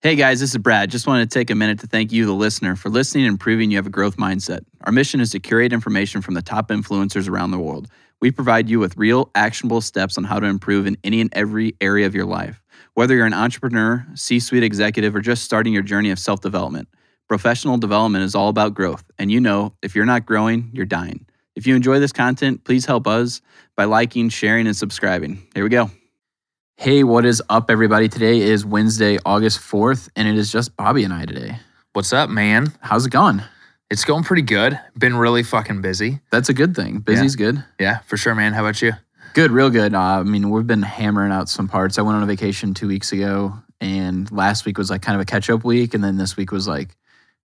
Hey guys, this is Brad. Just wanted to take a minute to thank you, the listener, for listening and proving you have a growth mindset. Our mission is to curate information from the top influencers around the world. We provide you with real, actionable steps on how to improve in any and every area of your life. Whether you're an entrepreneur, C-suite executive, or just starting your journey of self-development, professional development is all about growth. And you know, if you're not growing, you're dying. If you enjoy this content, please help us by liking, sharing, and subscribing. Here we go. Hey, what is up, everybody? Today is Wednesday, August 4th, and it is just Bobby and I today. What's up, man? How's it going? It's going pretty good. Been really fucking busy. That's a good thing. Busy's good. Yeah, for sure, man. How about you? Good, real good. We've been hammering out some parts. I went on a vacation 2 weeks ago, and last week was like kind of a catch-up week, and then this week was like,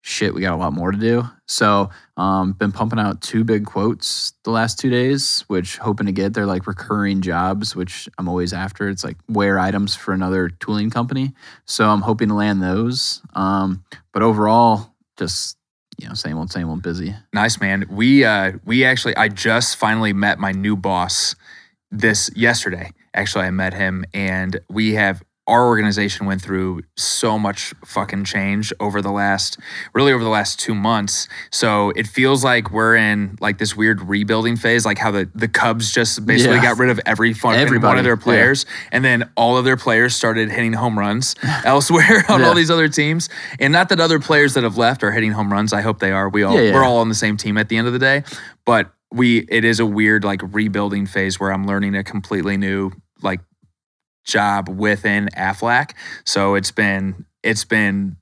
shit, we got a lot more to do. So been pumping out 2 big quotes the last 2 days, which hoping to get. They're like recurring jobs, which I'm always after. It's like wear items for another tooling company. So I'm hoping to land those. But overall, just, same old busy. Nice, man. I just finally met my new boss yesterday. Actually, I met him, and our organization went through so much fucking change over the last 2 months. So it feels like we're in like this weird rebuilding phase, like how the Cubs just basically got rid of everybody, one of their players. Yeah. And then all of their players started hitting home runs elsewhere on all these other teams. And not that other players that have left are hitting home runs. I hope they are. We're all on the same team at the end of the day. But it is a weird like rebuilding phase where I'm learning a completely new like job within Aflac. So it's been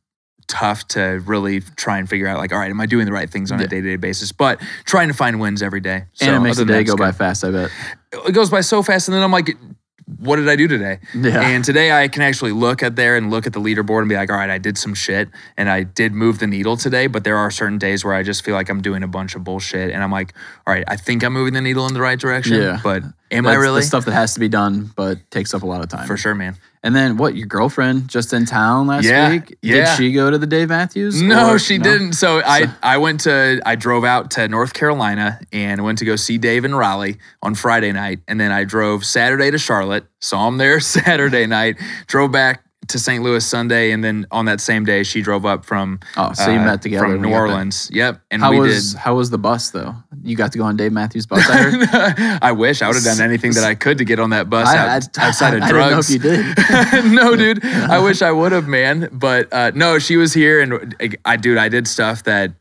tough to really try and figure out like, all right, am I doing the right things on a day-to-day basis? But trying to find wins every day. So and it makes the day go by fast, I bet. It goes by so fast, and then I'm like, what did I do today? Yeah. And today I can actually look at the leaderboard and be like, all right, I did some shit and I did move the needle today, but there are certain days where I just feel like I'm doing a bunch of bullshit and I'm like, all right, I think I'm moving the needle in the right direction, but am I really? The stuff that has to be done, but takes up a lot of time. For sure, man. And then your girlfriend just in town last week? Yeah. Did she go to the Dave Matthews? No, she didn't. So I drove out to North Carolina and went to go see Dave in Raleigh on Friday night. And then I drove Saturday to Charlotte, saw him there Saturday night, drove back to St. Louis Sunday, and then on that same day she drove up from so you met together from New Orleans. Yep. And how was the bus though? You got to go on Dave Matthews' bus, I heard? I wish I would have done anything that I could to get on that bus outside of drugs. I didn't know if you did. No, dude. I wish I would have, man. But no, she was here, and I did stuff that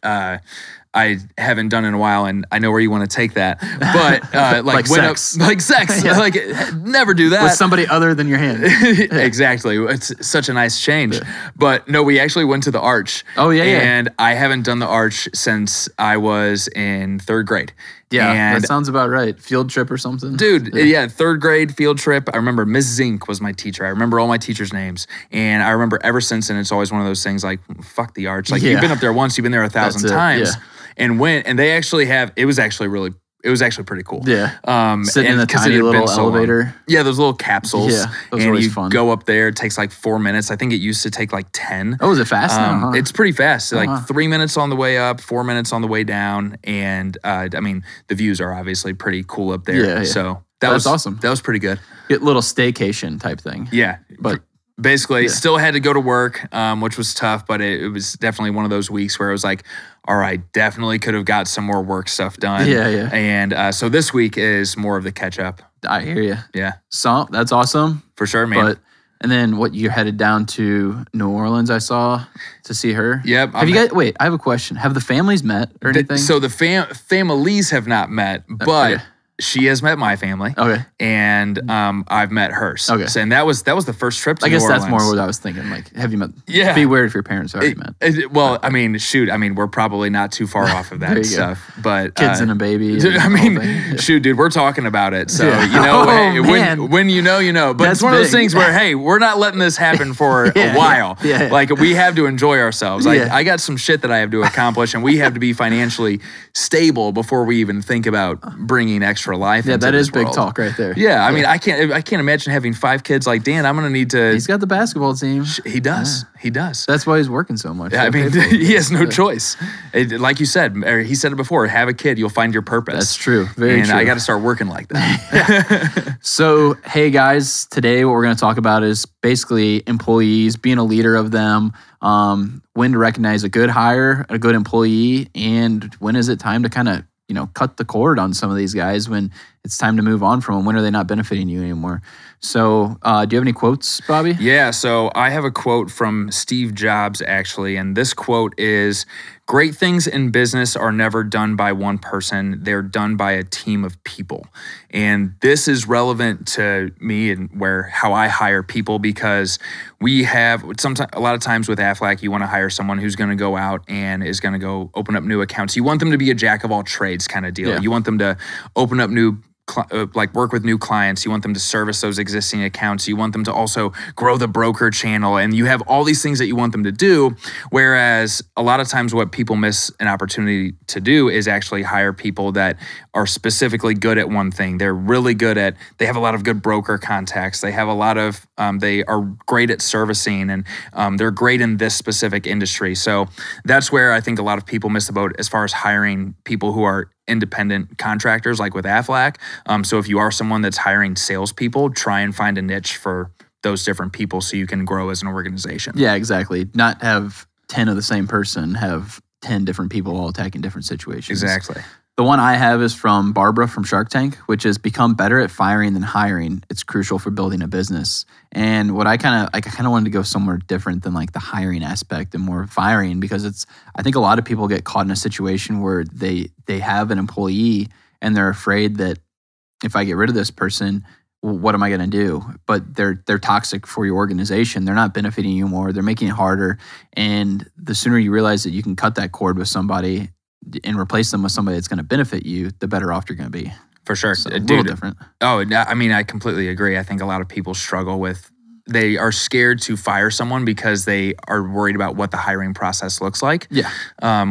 I haven't done in a while, and I know where you want to take that. But like sex. Like sex. Like never do that. With somebody other than your hand. Exactly. It's such a nice change. Yeah. But no, we actually went to the Arch. Oh, yeah. And I haven't done the Arch since I was in 3rd grade. Yeah, and that sounds about right. Field trip or something? Dude, yeah, 3rd grade field trip. I remember Miss Zink was my teacher. I remember all my teachers' names. And I remember ever since then, it's always one of those things like, fuck the Arch. Like, you've been up there once, you've been there 1,000 times. Yeah. And they actually it was actually pretty cool. Yeah. Sitting in a tiny little elevator. Yeah, those little capsules. Yeah, those and always you fun. Go up there, it takes like 4 minutes. I think it used to take like 10. Oh, is it fast now? Huh? It's pretty fast. Like 3 minutes on the way up, 4 minutes on the way down. And the views are obviously pretty cool up there. Yeah. So that's awesome. That was pretty good. Little staycation type thing. Yeah. But basically, still had to go to work, which was tough, but it was definitely one of those weeks where it was like, all right, definitely could have got some more work stuff done. Yeah. And so this week is more of the catch up. I hear you. Yeah. So that's awesome. For sure, man. And then you're headed down to New Orleans, I saw, to see her? Yep. Wait, I have a question. Have the families met or anything? So the families have not met, but she has met my family. Okay. And I've met hers. Okay. So, and that was the first trip to New Orleans. I guess that's more what I was thinking. Like, have you met? Yeah. It'd be weird if your parents already met. We're probably not too far off of that stuff. But kids and a baby. Dude, we're talking about it. So, when you know. But it's one of those things where, hey, we're not letting this happen for a while. Yeah. Like, we have to enjoy ourselves. Like, I got some shit that I have to accomplish, and we have to be financially stable before we even think about bringing extra extra life. Yeah, into that this is big world. talk right there. Yeah, I mean, I can't imagine having 5 kids like Dan. I'm gonna need to. He's got the basketball team. He does. He does. That's why he's working so much. Yeah, I mean, he has no choice. Like you said, or he said it before. Have a kid, you'll find your purpose. That's true. Very and true. I got to start working like that. So, hey guys, today what we're going to talk about is basically employees, being a leader of them, when to recognize a good hire, a good employee, and when is it time to kind of, cut the cord on some of these guys when it's time to move on from them. When are they not benefiting you anymore? So, do you have any quotes, Bobby? Yeah, so I have a quote from Steve Jobs, actually, and this quote is, "Great things in business are never done by one person. They're done by a team of people." And this is relevant to me and how I hire people, because we have a lot of times with Aflac, you want to hire someone who's going to go out and is going to go open up new accounts. You want them to be a jack of all trades kind of deal. Yeah. You want them to open up new work with new clients. You want them to service those existing accounts. You want them to also grow the broker channel, and you have all these things that you want them to do. Whereas a lot of times what people miss an opportunity to do is actually hire people that are specifically good at one thing. They're really good at, they have a lot of good broker contacts. They have a lot of, they are great at servicing, and they're great in this specific industry. So that's where I think a lot of people miss the boat as far as hiring people who are independent contractors, like with Aflac. So if you are someone that's hiring salespeople, try and find a niche for those different people so you can grow as an organization. Yeah, exactly. Not have 10 of the same person, have 10 different people all attacking different situations. Exactly. The one I have is from Barbara from Shark Tank, which is become better at firing than hiring. It's crucial for building a business. And what I kind of wanted to go somewhere different than like the hiring aspect and more firing, because I think a lot of people get caught in a situation where they have an employee and they're afraid that if I get rid of this person, what am I going to do? But they're toxic for your organization. They're not benefiting you more. They're making it harder. And the sooner you realize that you can cut that cord with somebody and replace them with somebody that's going to benefit you, the better off you're going to be. For sure. So, a little different. Oh, I mean, I completely agree. I think a lot of people struggle with, they are scared to fire someone because they are worried about what the hiring process looks like. Yeah.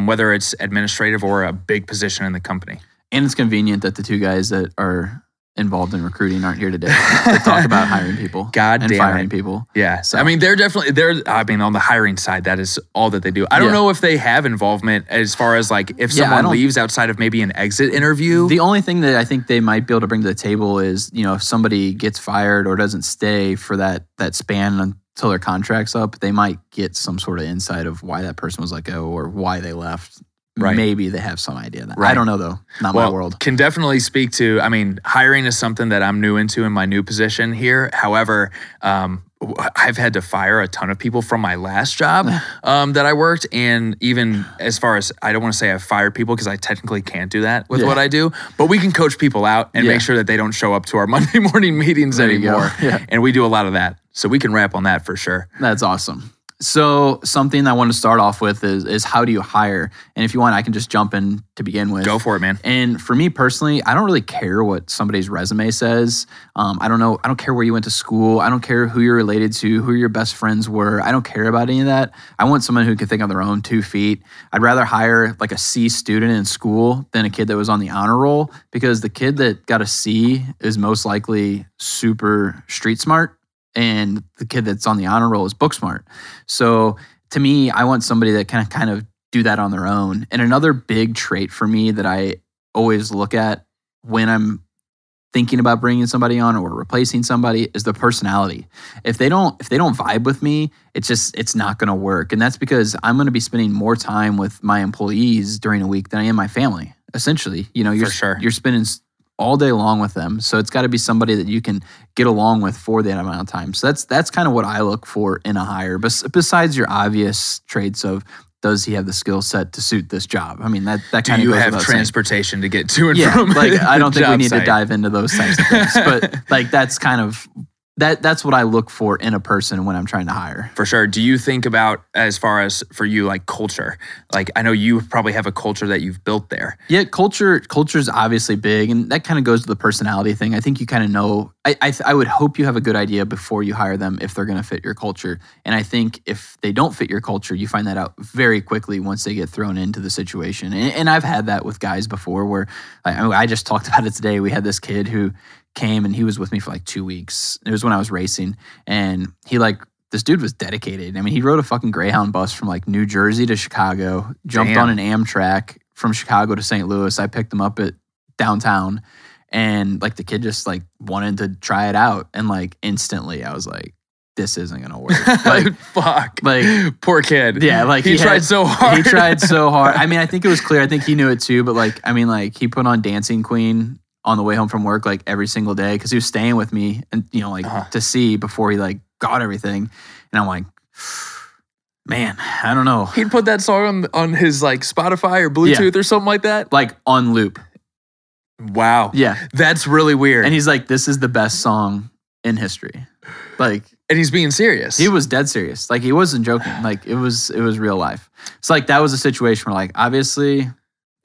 Whether it's administrative or a big position in the company. And it's convenient that the two guys that are involved in recruiting aren't here today to talk about hiring people and firing people. Yeah. So, I mean, on the hiring side, that is all that they do. I don't know if they have involvement as far as like if someone leaves outside of maybe an exit interview. The only thing that I think they might be able to bring to the table is, if somebody gets fired or doesn't stay for that span until their contract's up, they might get some sort of insight of why that person was let go or why they left. Right. Maybe they have some idea of that. Right. I don't know, though. Not my world. Can definitely speak to, I mean, hiring is something that I'm new into in my new position here. However, I've had to fire a ton of people from my last job that I worked. And even as far as, I don't want to say I've fired people because I technically can't do that with what I do, but we can coach people out and make sure that they don't show up to our Monday morning meetings anymore. Yeah. And we do a lot of that. So we can wrap on that for sure. That's awesome. So something I want to start off with is how do you hire? And if you want, I can just jump in to begin with. Go for it, man. And for me personally, I don't really care what somebody's resume says. I don't care where you went to school. I don't care who you're related to, who your best friends were. I don't care about any of that. I want someone who can think on their own 2 feet. I'd rather hire like a C student in school than a kid that was on the honor roll, because the kid that got a C is most likely super street smart, and the kid that's on the honor roll is book smart. So to me, I want somebody that can kind of do that on their own. And another big trait for me that I always look at when I'm thinking about bringing somebody on or replacing somebody is the personality. If they don't vibe with me, it's not going to work. And that's because I'm going to be spending more time with my employees during a week than I am my family. Essentially, you're spending all day long with them. So it's got to be somebody that you can get along with for that amount of time. So that's kind of what I look for in a hire. Besides your obvious traits of, does he have the skill set to suit this job? I mean, that kind of goes without saying. Do you have transportation to get to and from I don't think we need to dive into those types of things. But like that's kind of that's what I look for in a person when I'm trying to hire. For sure. Do you think about, as far as for you, like culture? Like, I know you probably have a culture that you've built there. Yeah, culture's obviously big, and that kind of goes to the personality thing. I think you kind of know. I would hope you have a good idea before you hire them if they're going to fit your culture. And I think if they don't fit your culture, you find that out very quickly once they get thrown into the situation. And I've had that with guys before where I just talked about it today. We had this kid who came and he was with me for like 2 weeks. It was when I was racing, and this dude was dedicated. I mean, he rode a fucking Greyhound bus from like New Jersey to Chicago, jumped on an Amtrak from Chicago to St. Louis. I picked him up at downtown, and like the kid just like wanted to try it out, and like instantly I was like, this isn't gonna work. Like, fuck. Like, poor kid. Yeah, like he tried so hard. He tried so hard. I mean, I think it was clear. I think he knew it too, but like, I mean, like he put on Dancing Queen on the way home from work like every single day because he was staying with me and to see before he like got everything. And I'm like, man, I don't know. He'd put that song on his like Spotify or Bluetooth or something like that? Like on loop. Wow. Yeah. That's really weird. And he's like, this is the best song in history. Like, and he's being serious. He was dead serious. Like, he wasn't joking. Like, it was real life. So like, that was a situation where like, obviously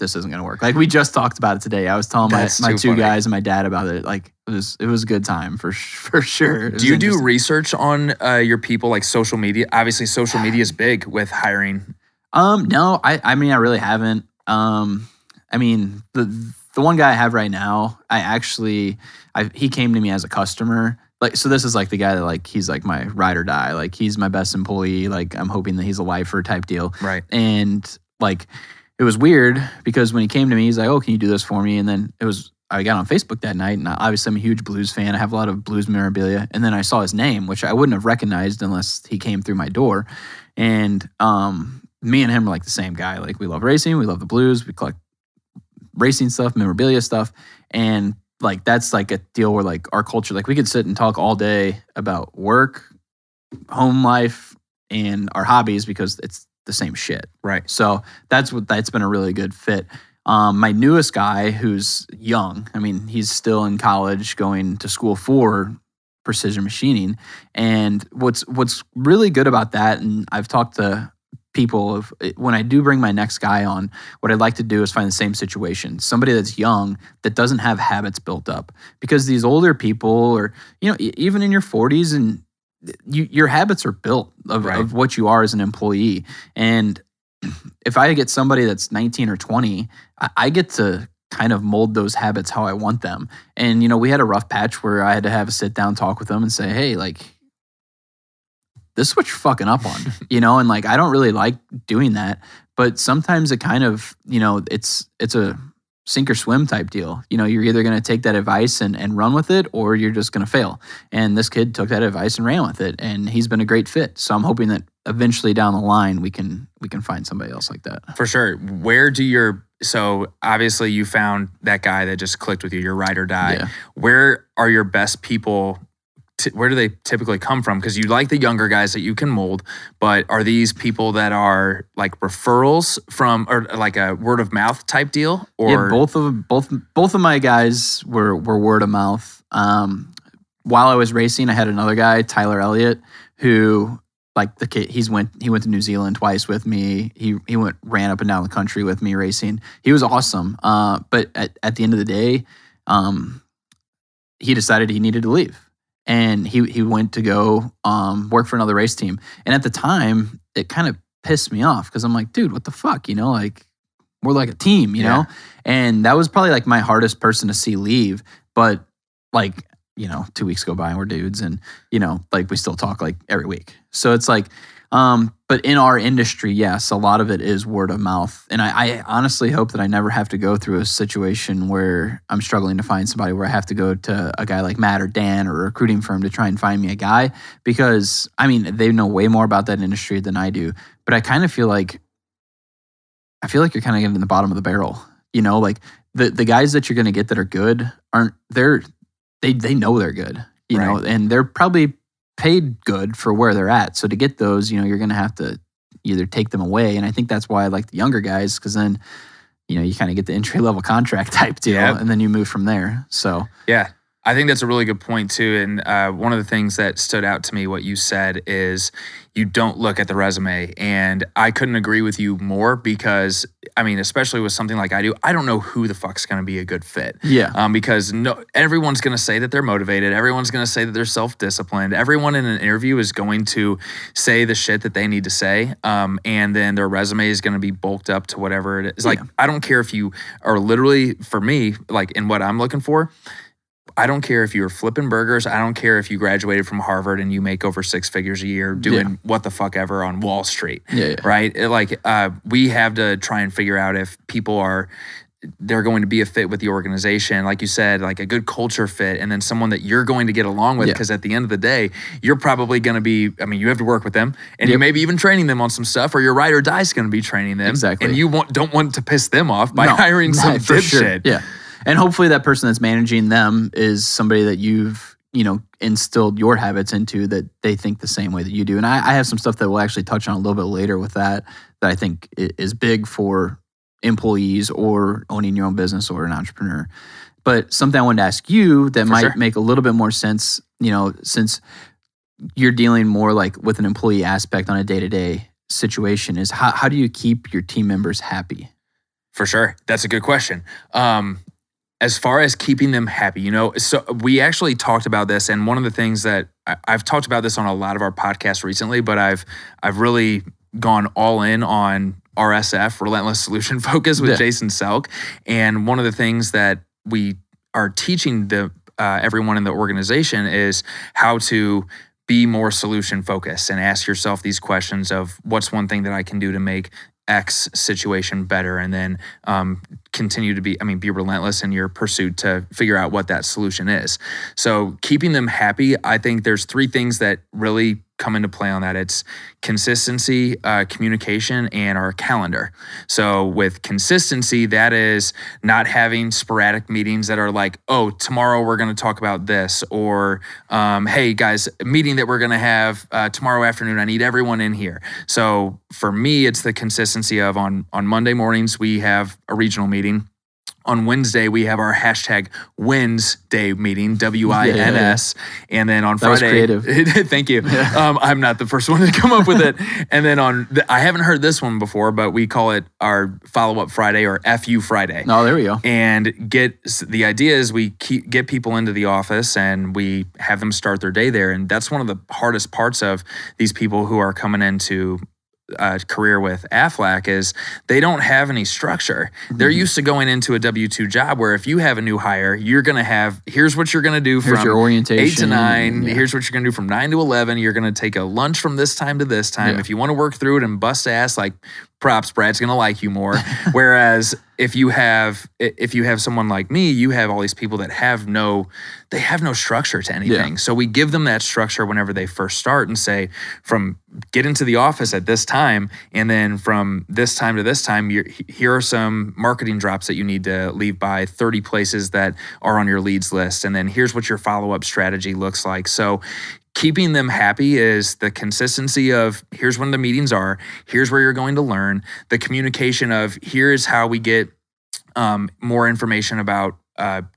this isn't going to work. Like, we just talked about it today. I was telling my two guys and my dad about it. Like, it was a good time for sure. Do you do research on your people, like social media? Obviously, social media is big with hiring. No, I mean, I really haven't. I mean, the one guy I have right now, he came to me as a customer. Like, so this is like the guy that like, he's like my ride or die. Like, he's my best employee. Like, I'm hoping that he's a lifer type deal. Right. And like, it was weird because when he came to me, he's like, oh, can you do this for me? And then I got on Facebook that night, and obviously I'm a huge blues fan. I have a lot of blues memorabilia. And then I saw his name, which I wouldn't have recognized unless he came through my door. And me and him are like the same guy. Like, we love racing. We love the blues. We collect racing stuff, memorabilia stuff. And like, that's like a deal where like our culture, like we could sit and talk all day about work, home life, and our hobbies because it's the same shit. Right. So that's been a really good fit. My newest guy, who's young, I mean, he's still in college going to school for precision machining. And what's really good about that, and I've talked to people of when I do bring my next guy on, what I'd like to do is find the same situation, somebody that's young that doesn't have habits built up, because these older people, or even in your 40s, and your habits are built of what you are as an employee. And if I get somebody that's 19 or 20, I get to kind of mold those habits how I want them. And, we had a rough patch where I had to have a sit down talk with them and say, hey, like, this is what you're fucking up on, and like, I don't really like doing that, but sometimes it kind of, it's a sink or swim type deal. You're either going to take that advice and run with it, or you're just going to fail. And this kid took that advice and ran with it, and he's been a great fit. So I'm hoping that eventually down the line we can find somebody else like that. For sure. So obviously you found that guy that just clicked with you, your ride or die. Yeah. Where are your best people? Where do they typically come from? Because you like the younger guys that you can mold, but are these people that are like referrals from, or like a word of mouth type deal? Or yeah, both of my guys were word of mouth. While I was racing, I had another guy, Tyler Elliott, who like the kid, he went to New Zealand twice with me. He ran up and down the country with me racing. He was awesome. But at the end of the day, he decided he needed to leave. And he went to go work for another race team. And at the time, it kind of pissed me off because I'm like, dude, what the fuck? Like, we're like a team, you know? And that was probably like my hardest person to see leave. But like, 2 weeks go by and we're dudes, and, like we still talk like every week. So it's like, but in our industry, yes, a lot of it is word of mouth. And I honestly hope that I never have to go through a situation where I'm struggling to find somebody, where I have to go to a guy like Matt or Dan or a recruiting firm to try and find me a guy, because I mean, they know way more about that industry than I do. But I kind of feel like you're kind of getting to the bottom of the barrel, like the guys that you're going to get that are good they know they're good, know, and they're probably paid good for where they're at. So to get those, you're going to have to either take them away. And I think that's why I like the younger guys, because then, you kind of get the entry level contract type deal, and then you move from there. So yeah, I think that's a really good point too. And one of the things that stood out to me, what you said, is you don't look at the resume. And I couldn't agree with you more because, I mean, especially with something like I do, I don't know who the fuck's going to be a good fit. Yeah. Because everyone's going to say that they're motivated. Everyone's going to say that they're self-disciplined. Everyone in an interview is going to say the shit that they need to say. And then their resume is going to be bulked up to whatever it is. Like, I don't care if you are literally, for me, like in what I'm looking for, I don't care if you're flipping burgers. I don't care if you graduated from Harvard and you make over 6 figures a year doing what the fuck ever on Wall Street, right? We have to try and figure out if people they're going to be a fit with the organization. Like you said, like a good culture fit, and then someone that you're going to get along with, because at the end of the day, you're probably going to be, I mean, you have to work with them, and you may be even training them on some stuff, or your ride or die is going to be training them. Exactly. And you don't want to piss them off by hiring some dipshit. Yeah. And hopefully that person that's managing them is somebody that you've, instilled your habits into, that they think the same way that you do. And I have some stuff that we'll actually touch on a little bit later with that I think is big for employees or owning your own business or an entrepreneur. But something I wanted to ask you that might make a little bit more sense, since you're dealing more like with an employee aspect on a day-to-day situation, is how do you keep your team members happy? For sure. That's a good question. As far as keeping them happy, so we actually talked about this, and one of the things that I've talked about this on a lot of our podcasts recently, but I've really gone all in on RSF, Relentless Solution Focus, with Jason Selk. And one of the things that we are teaching everyone in the organization is how to be more solution focused and ask yourself these questions of what's one thing that I can do to make X situation better, and then continue to be relentless in your pursuit to figure out what that solution is. So keeping them happy, I think there's 3 things that really come into play on that. It's consistency, communication, and our calendar. So with consistency, that is not having sporadic meetings that are like, oh, tomorrow we're going to talk about this, or hey guys, a meeting that we're going to have tomorrow afternoon, I need everyone in here. So for me, it's the consistency of on Monday mornings, we have a regional meeting. On Wednesday, we have our hashtag Wednesday meeting, WINS. And then on Friday, that was creative. Thank you. I'm not the first one to come up with it. And then I haven't heard this one before, but we call it our follow-up Friday, or FU Friday. Oh, there we go. And the idea is we get people into the office and we have them start their day there. And that's one of the hardest parts of these people who are coming into career with Aflac, is they don't have any structure. They're used to going into a W-2 job where if you have a new hire, you're going to have, here's what you're going to do from your orientation, 8 to 9. Here's what you're going to do from 9 to 11. You're going to take a lunch from this time to this time. If you want to work through it and bust ass, like, props, Brad's going to like you more. Whereas if you have someone like me, you have all these people that have no structure to anything. So we give them that structure whenever they first start and say, from get into the office at this time, and then from this time to this time, here are some marketing drops that you need to leave by, 30 places that are on your leads list. And then here's what your follow-up strategy looks like. So keeping them happy is the consistency of here's when the meetings are, here's where you're going to learn, the communication of here's how we get more information about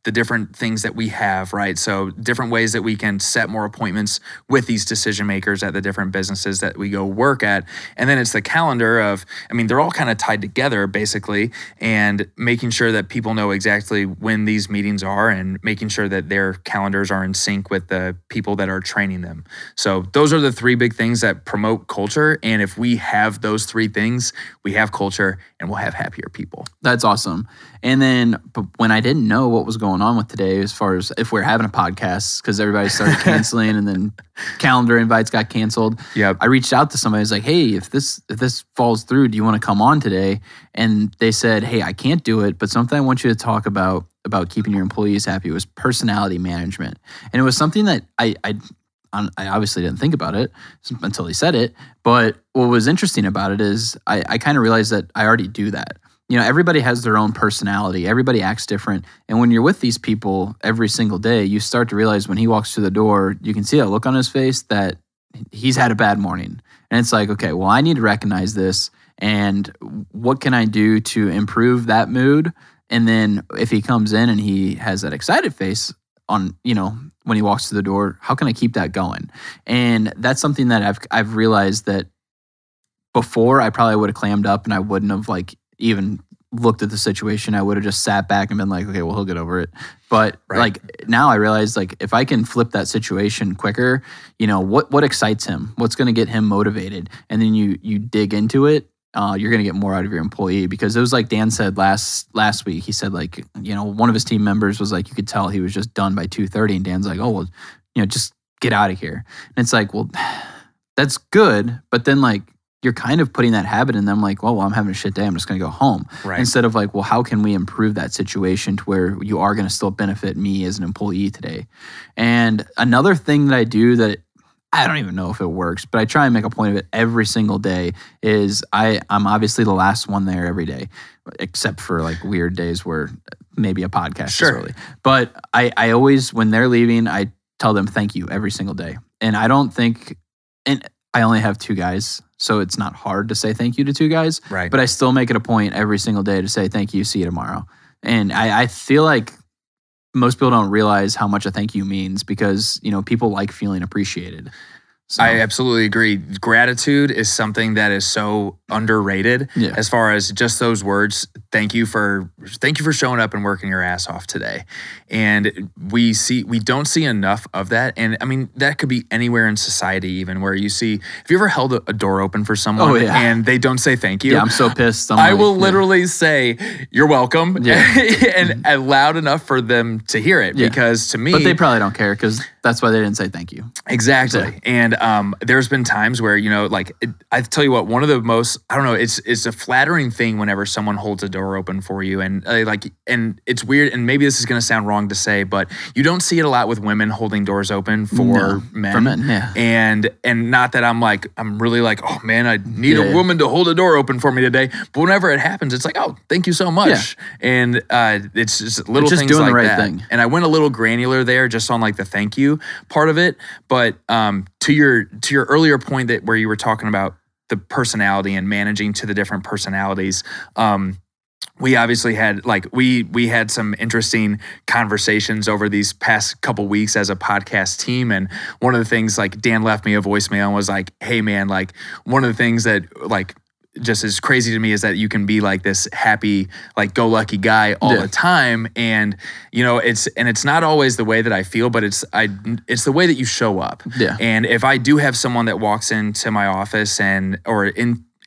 the different things that we have, right? So different ways that we can set more appointments with these decision makers at the different businesses that we go work at. And then it's the calendar of, they're all kind of tied together basically, and making sure that people know exactly when these meetings are and making sure that their calendars are in sync with the people that are training them. So those are the 3 big things that promote culture. And if we have those 3 things, we have culture and we'll have happier people. That's awesome. And then when I didn't know what was going on with today, as far as if we're having a podcast, because everybody started canceling and then calendar invites got canceled. I reached out to somebody. I was like, hey, if this falls through, do you want to come on today? And they said, hey, I can't do it, but something I want you to talk about keeping your employees happy was personality management. And it was something that I obviously didn't think about it until he said it. But what was interesting about it is I kind of realized that I already do that. Everybody has their own personality. Everybody acts different. And when you're with these people every single day, you start to realize when he walks through the door, you can see that look on his face that he's had a bad morning. And it's like, okay, well, I need to recognize this. And what can I do to improve that mood? And then if he comes in and he has that excited face, on, when he walks through the door, how can I keep that going? And that's something that I've realized that before I probably would have clammed up and I wouldn't have like even looked at the situation. I would have just sat back and been like, okay, well, he'll get over it. But like now I realize like if I can flip that situation quicker, what excites him? What's going to get him motivated? And then you dig into it. You're going to get more out of your employee, because it was like Dan said last week. He said like, one of his team members was like, you could tell he was just done by 2:30, and Dan's like, oh, well, just get out of here. And it's like, well, that's good. But then like, you're kind of putting that habit in them like, well, I'm having a shit day, I'm just going to go home. Right. Instead of like, well, how can we improve that situation to where you are going to still benefit me as an employee today? And another thing that I do that I don't even know if it works, but I try and make a point of it every single day is I'm obviously the last one there every day, except for like weird days where maybe a podcast is early. But I always, when they're leaving, I tell them thank you every single day. And I don't think, and I only have 2 guys, so it's not hard to say thank you to 2 guys. Right. But I still make it a point every single day to say thank you, see you tomorrow. And I feel like most people don't realize how much a thank you means, because, people like feeling appreciated. So. I absolutely agree. Gratitude is something that is so underrated as far as just those words. Thank you for showing up and working your ass off today. And we don't see enough of that. And I mean, that could be anywhere in society, even where you see, have you ever held a door open for someone and they don't say thank you? Yeah, I'm so pissed. I will literally say, you're welcome. And loud enough for them to hear it, because to me. But they probably don't care, because that's why they didn't say thank you. Exactly. And there's been times where, I tell you what, one of the most, I don't know, it's a flattering thing whenever someone holds a door open for you. And and it's weird, and maybe this is going to sound wrong to say, but you don't see it a lot with women holding doors open for men. For men, yeah. And not that I'm really like, oh man, I need a woman to hold a door open for me today. But whenever it happens, it's like, oh, thank you so much. Yeah. And it's just little things doing like the right that. Thing. And I went a little granular there just on like the thank you part of it. But to your earlier point that where you were talking about the personality and managing to the different personalities, we obviously had we had some interesting conversations over these past couple weeks as a podcast team. And one of the things, like, Dan left me a voicemail and was like, hey man, like, one of the things that like just is crazy to me is that you can be like this happy, like go lucky guy all the time. And, it's not always the way that I feel, but it's the way that you show up. Yeah. And if I do have someone that walks into my office or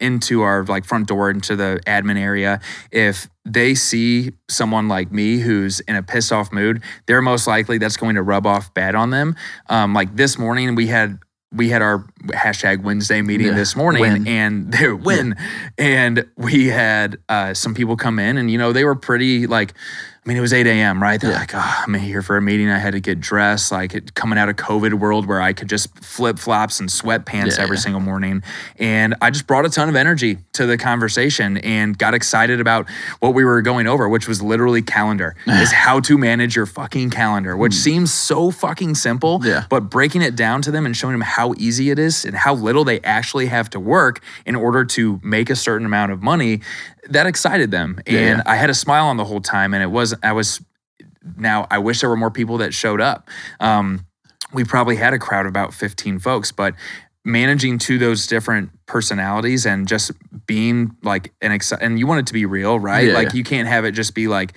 into our like front door into the admin area, if they see someone like me who's in a pissed off mood, they're most likely that's going to rub off bad on them. Like this morning we had our hashtag Wednesday meeting this morning, and they win. And we had some people come in, and they were pretty like, I mean, it was 8 a.m., right? They're like, oh, I'm here for a meeting. I had to get dressed, like coming out of COVID world where I could just flip-flops and sweatpants every single morning. And I just brought a ton of energy to the conversation and got excited about what we were going over, which was literally calendar, is how to manage your fucking calendar, which seems so fucking simple, but breaking it down to them and showing them how easy it is and how little they actually have to work in order to make a certain amount of money, that excited them. And I had a smile on the whole time, and I wish there were more people that showed up. We probably had a crowd of about 15 folks, but managing to those different personalities and just being like and you want it to be real, right? You can't have it just be like,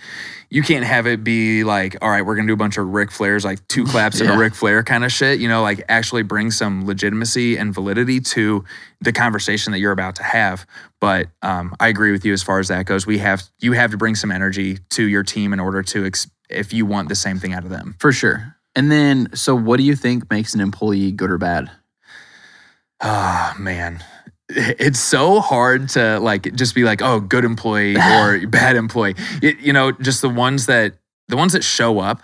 all right, we're gonna do a bunch of Ric Flairs, like 2 claps and a Ric Flair kind of shit, like actually bring some legitimacy and validity to the conversation that you're about to have. But I agree with you as far as that goes. You have to bring some energy to your team in order to if you want the same thing out of them. For sure. And then, so what do you think makes an employee good or bad? Oh man, it's so hard to like just be like, oh, good employee or bad employee. Just the ones that show up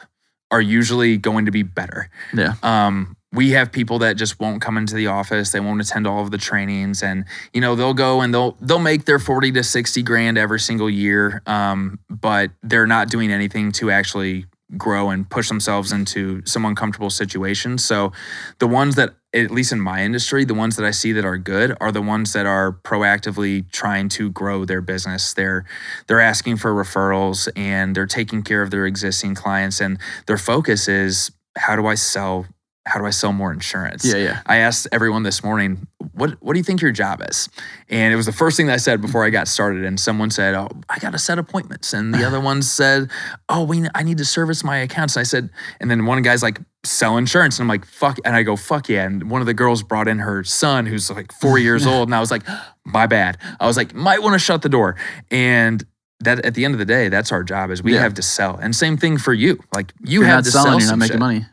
are usually going to be better. Yeah. We have people that just won't come into the office. They won't attend all of the trainings, and they'll go and they'll make their 40 to 60 grand every single year. But they're not doing anything to actually grow and push themselves into some uncomfortable situations. So the ones that at least in my industry, the ones that I see that are good are the ones that are proactively trying to grow their business. They're asking for referrals and they're taking care of their existing clients, and their focus is how do I sell more insurance? Yeah. I asked everyone this morning, what do you think your job is? And it was the first thing that I said before I got started. And someone said, oh, I got to set appointments. And the other one said, oh, I need to service my accounts. And I said, and then one guy's like, sell insurance. And I'm like, fuck. And I go, fuck yeah. And one of the girls brought in her son who's like 4 years old. And I was like, my bad. I was like, might want to shut the door. And that at the end of the day, that's our job, is we have to sell. And same thing for you. Like you have to sell. You're not making money.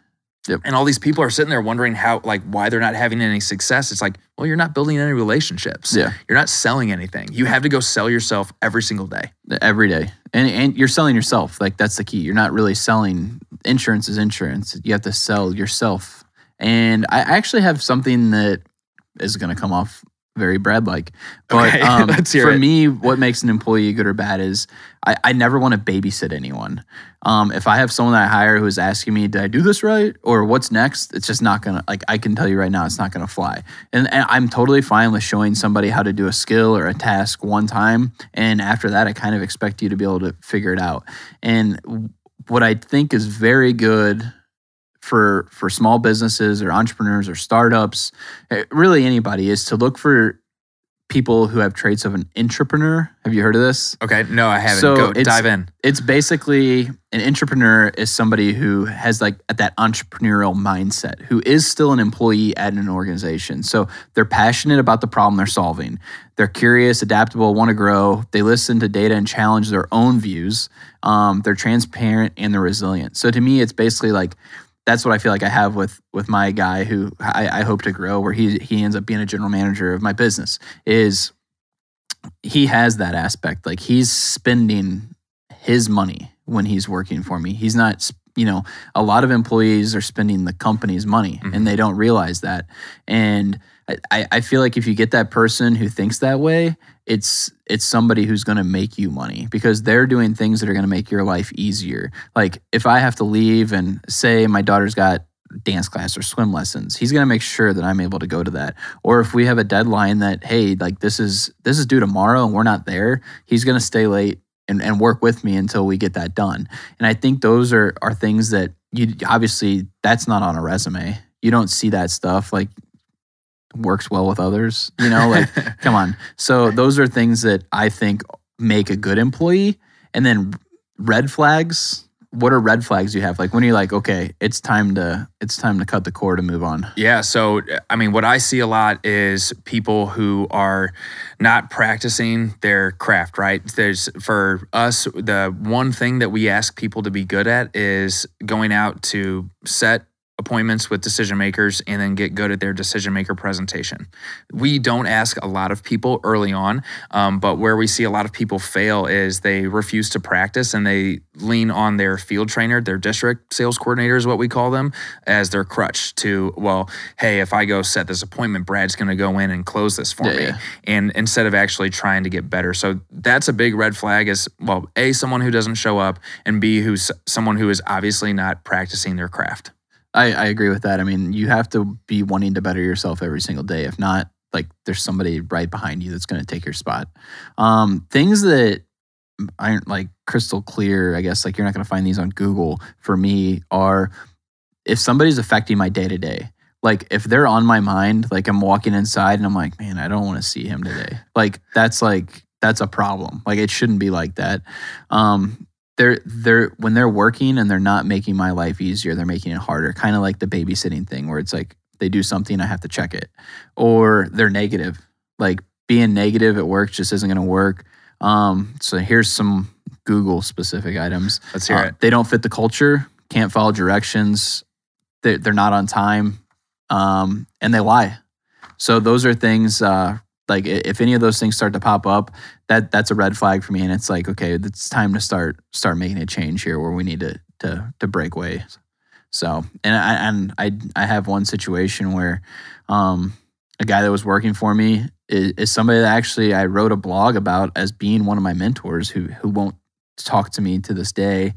Yep. And all these people are sitting there wondering why they're not having any success. It's like, well, you're not building any relationships. Yeah. You're not selling anything. You have to go sell yourself every single day. Every day. And you're selling yourself. Like that's the key. You're not really selling. Insurance is insurance. You have to sell yourself. And I actually have something that is going to come off very Brad-like. But okay, let's hear for it. me, what makes an employee good or bad is I never want to babysit anyone. If I have someone that I hire who is asking me, did I do this right? Or what's next? It's just not going to, like, I can tell you right now, it's not going to fly. And I'm totally fine with showing somebody how to do a skill or a task one time. And after that, I kind of expect you to be able to figure it out. And what I think is very good for small businesses or entrepreneurs or startups, really anybody, is to look for people who have traits of an intrapreneur. Have you heard of this? Okay, no, I haven't. So Go dive in. It's basically an intrapreneur is somebody who has like that entrepreneurial mindset, who is still an employee at an organization. So they're passionate about the problem they're solving. They're curious, adaptable, want to grow. They listen to data and challenge their own views. They're transparent and they're resilient. So to me, it's basically like, that's what I feel like I have with my guy who I hope to grow, where he ends up being a general manager of my business, is he has that aspect. Like he's spending his money when he's working for me. He's not, a lot of employees are spending the company's money and they don't realize that. And I feel like if you get that person who thinks that way, it's somebody who's going to make you money because they're doing things that are going to make your life easier. Like if I have to leave and say my daughter's got dance class or swim lessons, he's going to make sure that I'm able to go to that. Or if we have a deadline that, hey, like this is due tomorrow and we're not there, he's going to stay late and work with me until we get that done. And I think those are things that obviously that's not on a resume. You don't see that stuff. Like, works well with others, like, come on. So those are things that I think make a good employee. And then red flags, what are red flags you have? Like when you're like, okay, it's time to cut the cord and move on. Yeah. So, I mean, what I see a lot is people who are not practicing their craft, right? For us, the one thing that we ask people to be good at is going out to set appointments with decision makers and then get good at their decision maker presentation. We don't ask a lot of people early on, but where we see a lot of people fail is they refuse to practice and they lean on their field trainer, their district sales coordinator is what we call them, as their crutch to, well, hey, if I go set this appointment, Brad's going to go in and close this for me. And instead of actually trying to get better. So that's a big red flag is, well, A, someone who doesn't show up, and B, who's someone who is obviously not practicing their craft. I agree with that. I mean, you have to be wanting to better yourself every single day. If not, like there's somebody right behind you that's going to take your spot. Things that aren't like crystal clear, I guess, like you're not going to find these on Google for me, are if somebody's affecting my day-to-day. Like if they're on my mind, like I'm walking inside and I'm like, man, I don't want to see him today. Like that's a problem. Like it shouldn't be like that. They're when they're working and they're not making my life easier, they're making it harder. Kind of like the babysitting thing where it's like they do something, I have to check it. Or they're negative. Like being negative at work just isn't going to work. So here's some Google specific items. Let's hear it. They don't fit the culture, can't follow directions, they're not on time, and they lie. So those are things like if any of those things start to pop up, that's a red flag for me. And it's like, okay, it's time to start making a change here where we need to break away. So, and I have one situation where a guy that was working for me is somebody that actually I wrote a blog about as being one of my mentors who won't talk to me to this day.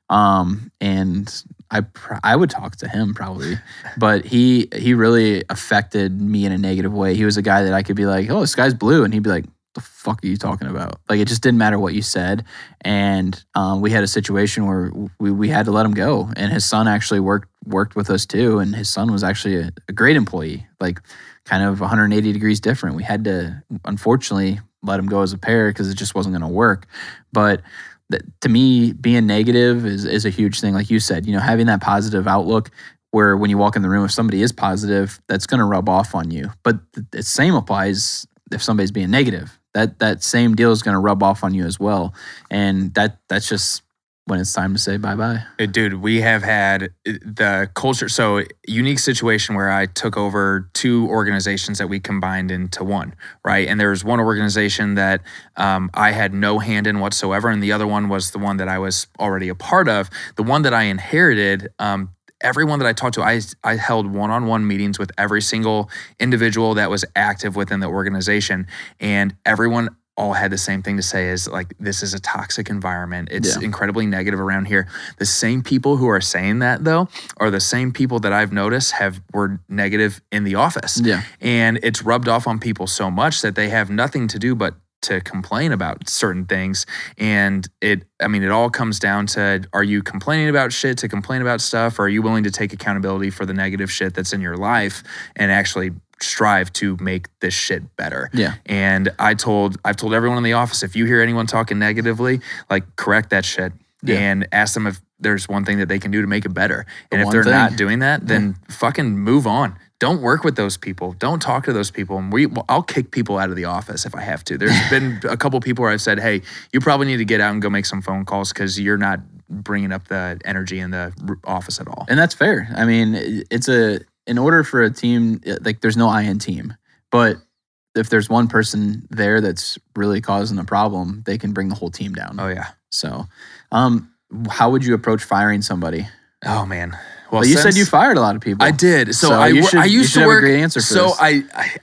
And I would talk to him probably, but he really affected me in a negative way. He was a guy that I could be like, oh, the sky's blue, and he'd be like, the fuck are you talking about? Like, it just didn't matter what you said. And we had a situation where we had to let him go, and his son actually worked with us too, and his son was actually a great employee, like kind of 180 degrees different. We had to unfortunately let him go as a pair because it just wasn't going to work. But to me, being negative is a huge thing. Like you said, having that positive outlook where when you walk in the room, if somebody is positive, that's going to rub off on you. But the same applies if somebody's being negative. That same deal is going to rub off on you as well. And that's just when it's time to say bye-bye. Dude, we have had the culture. So unique situation where I took over 2 organizations that we combined into one, right? And there was one organization that I had no hand in whatsoever. And the other one was the one that I was already a part of. The one that I inherited, everyone that I talked to, I held one-on-one meetings with every single individual that was active within the organization. And everyone all had the same thing to say is like, this is a toxic environment. It's incredibly negative around here. The same people who are saying that though, are the same people that I've noticed were negative in the office. Yeah. And it's rubbed off on people so much that they have nothing to do but to complain about certain things. And it all comes down to, are you complaining about shit to complain about stuff? Or are you willing to take accountability for the negative shit that's in your life and actually strive to make this shit better? Yeah. And I've told everyone in the office, if you hear anyone talking negatively, like, correct that shit and ask them if there's one thing that they can do to make it better. And if they're not doing that, then fucking move on. Don't work with those people. Don't talk to those people. And I'll kick people out of the office if I have to. There's been a couple people where I've said, hey, you probably need to get out and go make some phone calls because you're not bringing up the energy in the office at all. And that's fair. I mean, in order for a team, like, there's no I in team. But if there's one person there that's really causing a problem, they can bring the whole team down. Oh, yeah. So how would you approach firing somebody? Oh, man. Well, you said you fired a lot of people. I did. So I used to work. Have a great answer for this.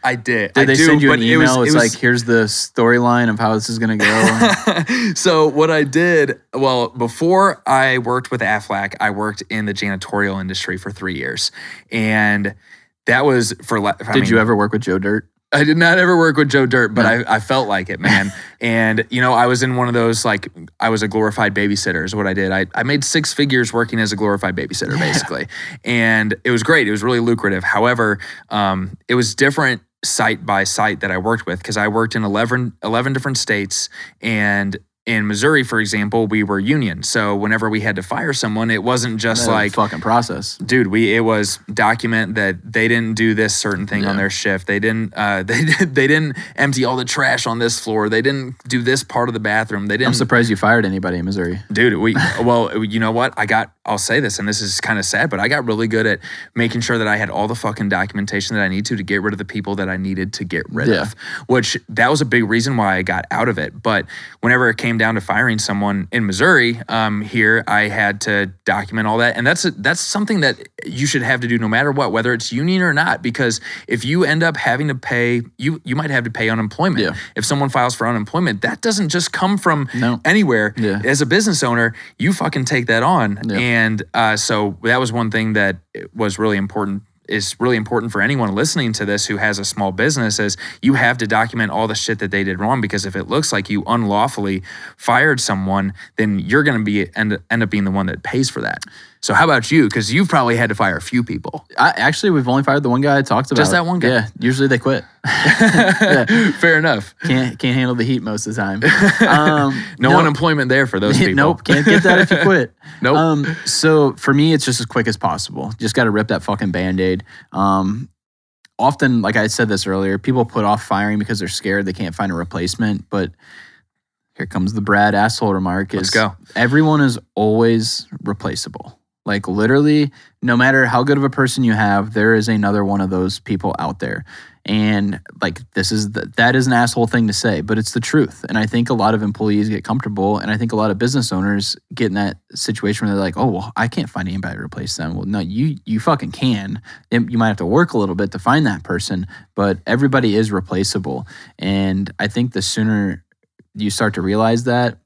I did. Did they send you an email? It's like, here's the storyline of how this is going to go. So what I did, well, before I worked with Aflac, I worked in the janitorial industry for 3 years, and that was for. Did you ever work with Joe Dirt? I did not ever work with Joe Dirt, but I felt like it, man. And, I was in one of those, like, I was a glorified babysitter is what I did. I made 6 figures working as a glorified babysitter, basically. And it was great. It was really lucrative. However, it was different site by site that I worked with because I worked in 11 different states. And in Missouri, for example, we were union. So whenever we had to fire someone, it wasn't just like fucking process. Dude, it was document that they didn't do this certain thing on their shift. They didn't they didn't empty all the trash on this floor. They didn't do this part of the bathroom. They didn't. I'm surprised you fired anybody in Missouri. Dude, well, you know what? I'll say this, and this is kind of sad, but I got really good at making sure that I had all the fucking documentation that I need to get rid of the people that I needed to get rid of, which that was a big reason why I got out of it. But whenever it came down to firing someone in Missouri, here I had to document all that, and that's something that you should have to do no matter what, whether it's union or not, because if you end up having to pay, you might have to pay unemployment. Yeah. If someone files for unemployment, that doesn't just come from anywhere. Yeah. As a business owner, you fucking take that on, and so that was one thing that was really important. Is really important for anyone listening to this who has a small business, is you have to document all the shit that they did wrong, because if it looks like you unlawfully fired someone, then you're going to end up being the one that pays for that. So how about you? Because you've probably had to fire a few people. Actually, we've only fired the one guy I talked about. Just that one guy? Yeah, usually they quit. Fair enough. Can't handle the heat most of the time. No unemployment there for those people. Nope, can't get that if you quit. Nope. So for me, it's just as quick as possible. Just got to rip that fucking Band-Aid. Often, like I said this earlier, people put off firing because they're scared they can't find a replacement, but here comes the Brad asshole remark. Let's go. Everyone is always replaceable. Like, literally, no matter how good of a person you have, there is another one of those people out there. And like, that is an asshole thing to say, but it's the truth. And I think a lot of employees get comfortable, and I think a lot of business owners get in that situation where they're like, oh, well, I can't find anybody to replace them. Well, no, you fucking can. You might have to work a little bit to find that person, but everybody is replaceable. And I think the sooner you start to realize that,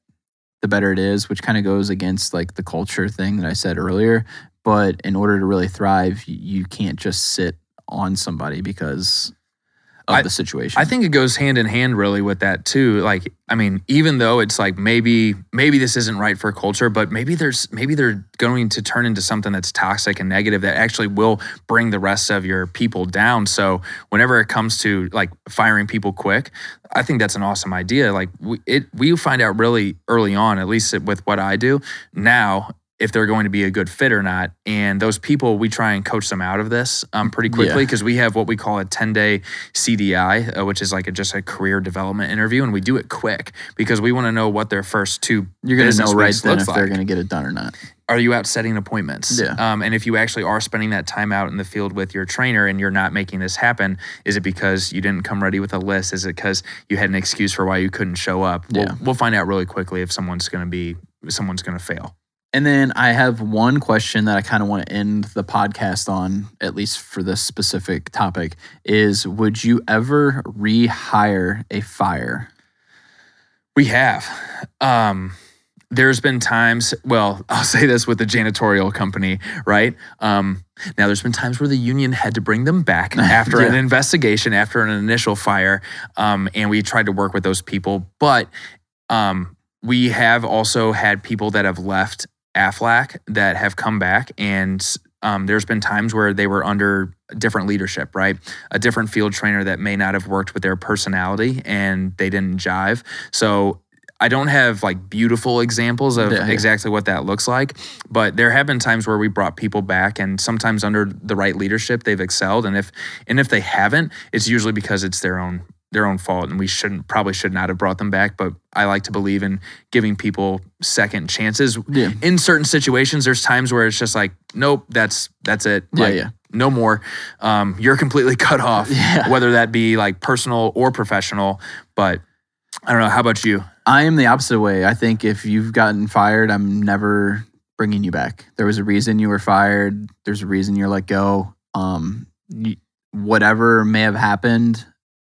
the better it is, which kind of goes against like the culture thing that I said earlier. But in order to really thrive, you can't just sit on somebody because of the situation. I think it goes hand in hand really with that too. Like, I mean, even though it's like maybe this isn't right for culture, but maybe they're going to turn into something that's toxic and negative that actually will bring the rest of your people down. So whenever it comes to like firing people quick, I think that's an awesome idea. Like we find out really early on, at least with what I do now, if they're going to be a good fit or not. And those people, we try and coach them out of this pretty quickly because we have what we call a 10-day CDI, which is like just a career development interview. And we do it quick because we want to know what their first 2 You're going to know right then if like. they're going to get it done or not. Are you out setting appointments? Yeah. And if you actually are spending that time out in the field with your trainer and you're not making this happen, is it because you didn't come ready with a list? Is it because you had an excuse for why you couldn't show up? We'll find out really quickly if someone's going to fail. And then I have one question that I kind of want to end the podcast on, at least for this specific topic, is would you ever rehire a fire? We have. There's been times, well, I'll say this with the janitorial company, right? Now, there's been times where the union had to bring them back after an investigation, after an initial fire, and we tried to work with those people. But we have also had people that have left Aflac that have come back, and there's been times where they were under different leadership, right? A different field trainer that may not have worked with their personality and they didn't jive. So I don't have like beautiful examples of exactly what that looks like, but there have been times where we brought people back, and sometimes under the right leadership they've excelled, and if they haven't, it's usually because it's their own fault, and we probably should not have brought them back. But I like to believe in giving people second chances. Yeah. In certain situations, there's times where it's just like, nope, that's it. Like, no more. You're completely cut off, whether that be like personal or professional. But I don't know. How about you? I am the opposite way. I think if you've gotten fired, I'm never bringing you back. There was a reason you were fired. There's a reason you're let go. Whatever may have happened,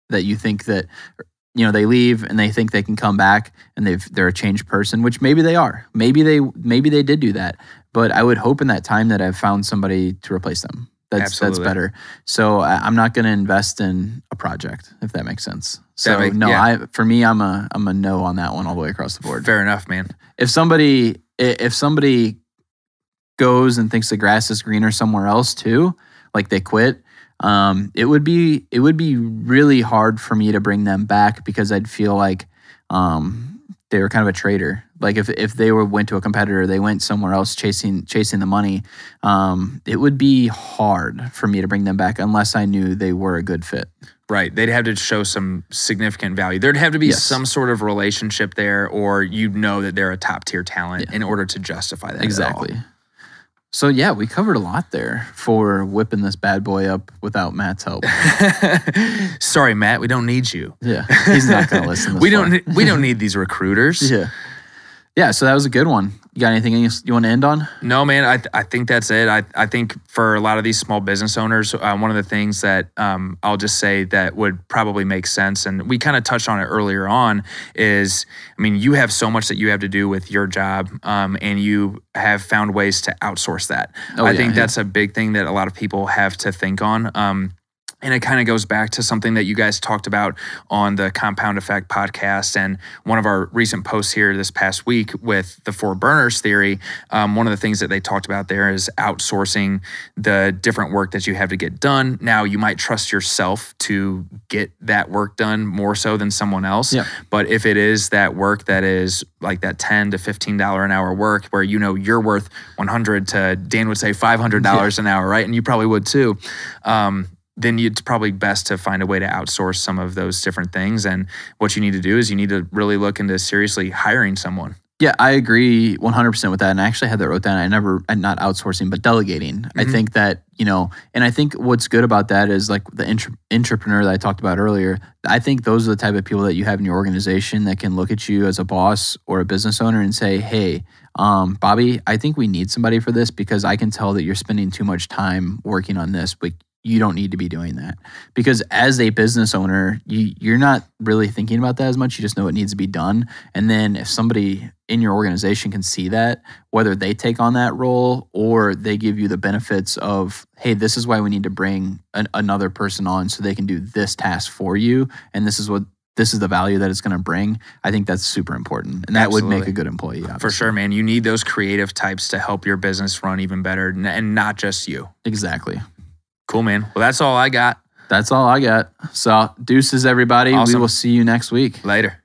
that you think that, they leave and they think they can come back and they're a changed person, which maybe they are. Maybe they did do that. But I would hope in that time that I've found somebody to replace them. That's better. So I'm not going to invest in a project, if that makes sense. So for me, I'm a no on that one all the way across the board. Fair enough, man. If somebody goes and thinks the grass is greener somewhere else too, like they quit, it would be really hard for me to bring them back because I'd feel like they were kind of a traitor. Like if they went to a competitor, they went somewhere else chasing the money, it would be hard for me to bring them back unless I knew they were a good fit. Right. They'd have to show some significant value. There'd have to be some sort of relationship there, or that they're a top tier talent in order to justify that. Exactly. So yeah, we covered a lot there for whipping this bad boy up without Matt's help. Sorry, Matt, we don't need you. Yeah, he's not going to listen. We don't need these recruiters. Yeah. So that was a good one. You got anything else you want to end on? No, man. I think that's it. I think for a lot of these small business owners, one of the things that I'll just say that would probably make sense, and we kind of touched on it earlier on, is, I mean, you have so much that you have to do with your job, and you have found ways to outsource that. I think that's a big thing that a lot of people have to think on. And it kind of goes back to something that you guys talked about on the Compound Effect podcast and one of our recent posts here this past week with the 4 burners theory. One of the things that they talked about there is outsourcing the different work that you have to get done. Now, you might trust yourself to get that work done more so than someone else. Yeah. But if it is that work that is like that $10 to $15 an hour work where you're worth $100 to, Dan would say $500 an hour, right? And you probably would too. Then it's probably best to find a way to outsource some of those different things. And what you need to do is you need to really look into seriously hiring someone. Yeah, I agree 100% with that. And I actually had that wrote down. Not outsourcing, but delegating. Mm-hmm. I think that, and I think what's good about that is like the entrepreneur that I talked about earlier. I think those are the type of people that you have in your organization that can look at you as a boss or a business owner and say, hey, Bobby, I think we need somebody for this because I can tell that you're spending too much time working on this, but you don't need to be doing that. Because as a business owner, you're not really thinking about that as much. You just know it needs to be done. And then if somebody in your organization can see that, whether they take on that role or they give you the benefits of, hey, this is why we need to bring another person on so they can do this task for you. And this is the value that it's going to bring. I think that's super important. And that Absolutely. would make a good employee. Obviously. For sure, man. You need those creative types to help your business run even better and not just you. Exactly. Cool, man. Well, that's all I got. That's all I got. So deuces, everybody. Awesome. We will see you next week. Later.